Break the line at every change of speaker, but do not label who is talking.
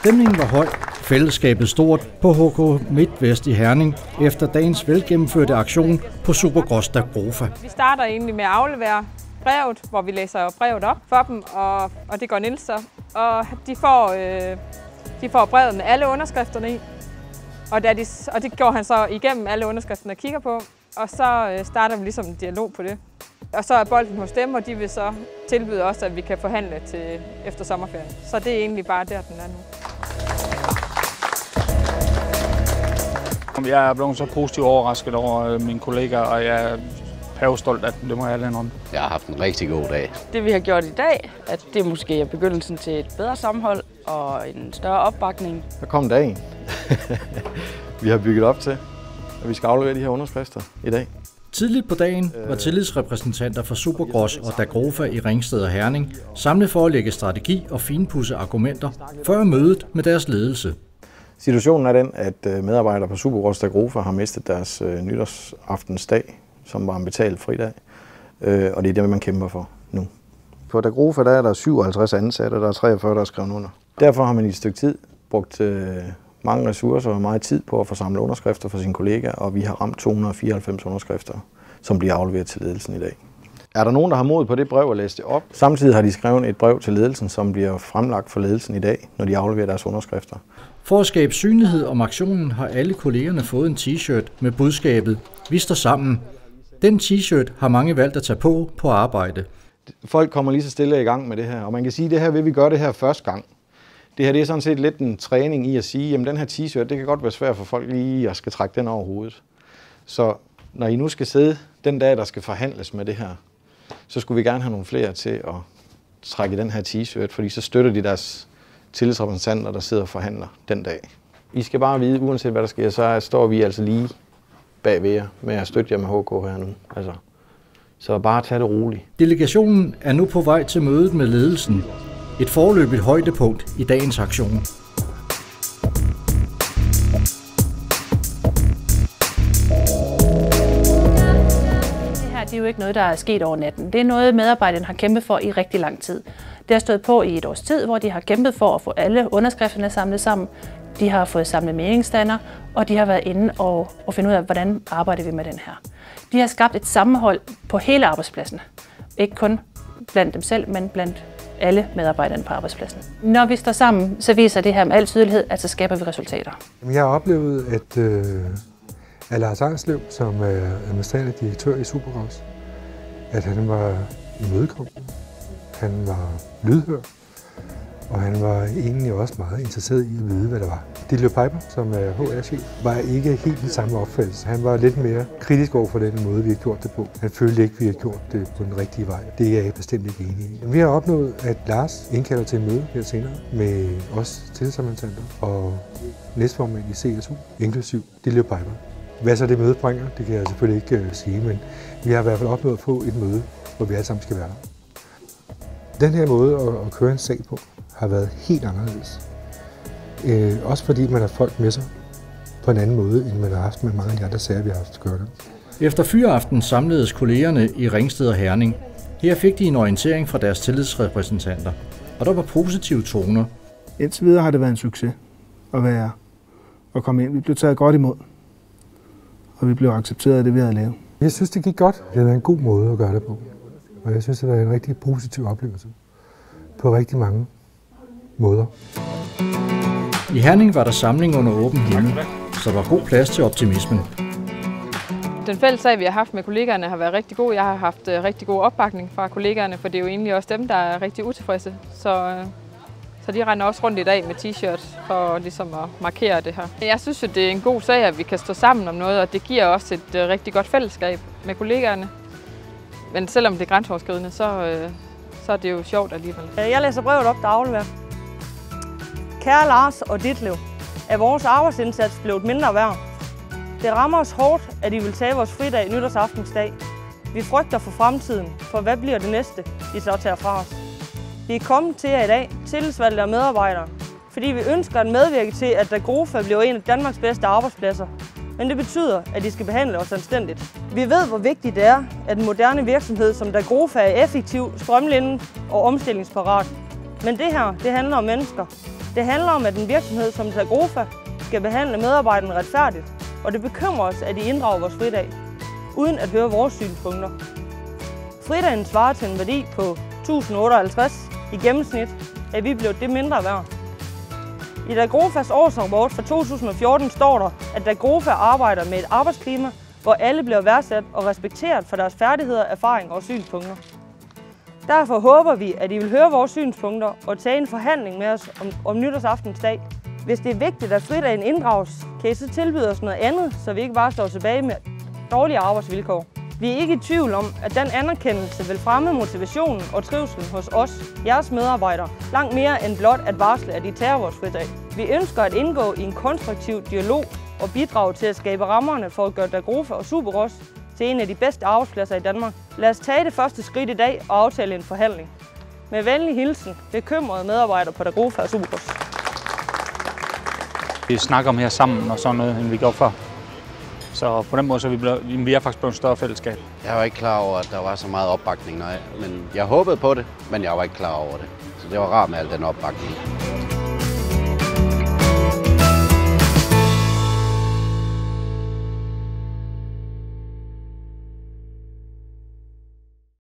Stemningen var høj, fællesskabet stort på HK MidtVest i Herning efter dagens velgennemførte aktion på Supercross Dagrofa.
Vi starter egentlig med at aflevere brevet, hvor vi læser brevet op for dem, og det går Niels så. Og de får brevet med alle underskrifterne i, og det går han så igennem alle underskrifterne og kigger på, og så starter vi ligesom en dialog på det. Og så er bolden hos dem, og de vil så tilbyde os, at vi kan forhandle til efter sommerferien. Så det er egentlig bare der, den er nu.
Jeg er blevet så positivt overrasket over mine kollegaer, og jeg er pavestolt af dem, det må jeg alene om.
Jeg har haft en rigtig god dag.
Det vi har gjort i dag, at det måske er begyndelsen til et bedre sammenhold og en større opbakning.
Der kom dagen. Vi har bygget op til, at vi skal aflevere de her underskrifter i dag.
Tidligt på dagen var tillidsrepræsentanter for Supercross og Dagrofa i Ringsted og Herning samlet for at lægge strategi og finpudse argumenter før mødet med deres ledelse.
Situationen er den, at medarbejdere på Supercross Dagrofa har mistet deres nytårsaftensdag, som var en betalt fridag, og det er det, man kæmper for nu. På Dagrofa der er der 57 ansatte, og der er 43, der er skrevet under. Derfor har man i et stykke tid brugt mange ressourcer og meget tid på at få samlet underskrifter for sine kollegaer, og vi har ramt 294 underskrifter, som bliver afleveret til ledelsen i dag. Er der nogen, der har mod på det brev og læse det op? Samtidig har de skrevet et brev til ledelsen, som bliver fremlagt for ledelsen i dag, når de afleverer deres underskrifter.
For at skabe synlighed om aktionen har alle kollegerne fået en t-shirt med budskabet "Vi står sammen". Den t-shirt har mange valgt at tage på arbejde.
Folk kommer lige så stille i gang med det her, og man kan sige, at det her vil vi gøre det her første gang. Det her det er sådan set lidt en træning i at sige, at den her t-shirt, det kan godt være svært for folk lige at skal trække den over hovedet. Så når I nu skal sidde den dag, der skal forhandles med det her, så skulle vi gerne have nogle flere til at trække den her t-shirt, fordi så støtter de deres tillidsrepræsentanter, der sidder og forhandler den dag. I skal bare vide, uanset hvad der sker, så står vi altså lige bagved jer med at støtte jer med HK her nu. Så bare tag det roligt.
Delegationen er nu på vej til mødet med ledelsen. Et foreløbigt højdepunkt i dagens aktion.
Det er jo ikke noget, der er sket over natten. Det er noget, medarbejderne har kæmpet for i rigtig lang tid. Det har stået på i et års tid, hvor de har kæmpet for at få alle underskrifterne samlet sammen. De har fået samlet meningsstander, og de har været inde og finde ud af, hvordan arbejder vi med den her. De har skabt et sammenhold på hele arbejdspladsen. Ikke kun blandt dem selv, men blandt alle medarbejderne på arbejdspladsen. Når vi står sammen, så viser det her med al tydelighed, at så skaber vi resultater.
Jeg har oplevet, at Lars Arnslev, som er administrerende direktør i Supercross, at han var imødekommende, han var lydhør, og han var egentlig også meget interesseret i at vide, hvad der var. Dilio Piper, som er HR-chef, var ikke helt den samme opfattelse. Han var lidt mere kritisk over for den måde, vi har gjort det på. Han følte ikke, at vi har gjort det på den rigtige vej. Det er jeg bestemt ikke enig i. Vi har opnået, at Lars indkalder til et møde her senere med os tillidsrepræsentanter og næstformand i CSU, inklusiv Dilio Piper. Hvad så det møde bringer, det kan jeg selvfølgelig ikke sige, men vi har i hvert fald opnået at få et møde, hvor vi alle sammen skal være der. Den her måde at køre en sag på har været helt anderledes. Også fordi man har folk med sig på en anden måde, end man har haft med mange af de andre sager, vi har haft kørt.
Efter fyraften samledes kollegerne i Ringsted og Herning. Her fik de en orientering fra deres tillidsrepræsentanter, og der var positive toner.
Indtil videre har det været en succes at komme ind. Vi blev taget godt imod, og vi blev accepteret af det, vi havde lavet.
Jeg synes, det gik godt. Det har været en god måde at gøre det på, og jeg synes, det var en rigtig positiv oplevelse på rigtig mange måder.
I Herning var der samling under åben himmel, så der var god plads til optimismen.
Den fælles sag, vi har haft med kollegaerne, har været rigtig god. Jeg har haft rigtig god opbakning fra kollegaerne, for det er jo egentlig også dem, der er rigtig utilfredse. Så de render også rundt i dag med t-shirts for ligesom at markere det her. Jeg synes jo, det er en god sag, at vi kan stå sammen om noget, og det giver også et rigtig godt fællesskab med kollegaerne. Men selvom det er grænseoverskridende, så er det jo sjovt alligevel.
Jeg læser brevet op, der afleverer. Kære Lars og Ditlev, er vores arbejdsindsats blevet mindre værd? Det rammer os hårdt, at I vil tage vores fridag nytårsaftensdag. Vi frygter for fremtiden, for hvad bliver det næste, I så tager fra os? Vi er kommet til jer i dag, tillidsvalgte og medarbejdere, fordi vi ønsker at medvirke til, at Dagrofa bliver en af Danmarks bedste arbejdspladser. Men det betyder, at I skal behandle os anstændigt. Vi ved, hvor vigtigt det er, at en moderne virksomhed som Dagrofa er effektiv, strømlinet og omstillingsparat. Men det her, det handler om mennesker. Det handler om, at en virksomhed som Dagrofa skal behandle medarbejderne retfærdigt, og det bekymrer os, at de inddrager vores fridag, uden at høre vores synspunkter. Fridagen svarer til en værdi på 1058 i gennemsnit, at vi blev det mindre værd. I Dagrofas årsrapport fra 2014 står der, at Dagrofa arbejder med et arbejdsklima, hvor alle bliver værdsat og respekteret for deres færdigheder, erfaring og synspunkter. Derfor håber vi, at I vil høre vores synspunkter og tage en forhandling med os om nytårsaftensdag. Hvis det er vigtigt, at fridagen inddrages, kan I så tilbyde os noget andet, så vi ikke bare står tilbage med dårlige arbejdsvilkår. Vi er ikke i tvivl om, at den anerkendelse vil fremme motivationen og trivselen hos os, jeres medarbejdere, langt mere end blot at varsle, at I tager vores fridag. Vi ønsker at indgå i en konstruktiv dialog og bidrage til at skabe rammerne for at gøre Dagrofa og Supergros til en af de bedste arbejdspladser i Danmark. Lad os tage det første skridt i dag og aftale en forhandling. Med venlig hilsen, bekymrede medarbejdere på Dagrofa og Supergros.
Vi snakker om her sammen og sådan noget, end vi gjorde før. Så på den måde så vi er faktisk blevet et større fællesskab.
Jeg var ikke klar over, at der var så meget opbakning, men jeg håbede på det, men jeg var ikke klar over det. Så det var rart med al den opbakning.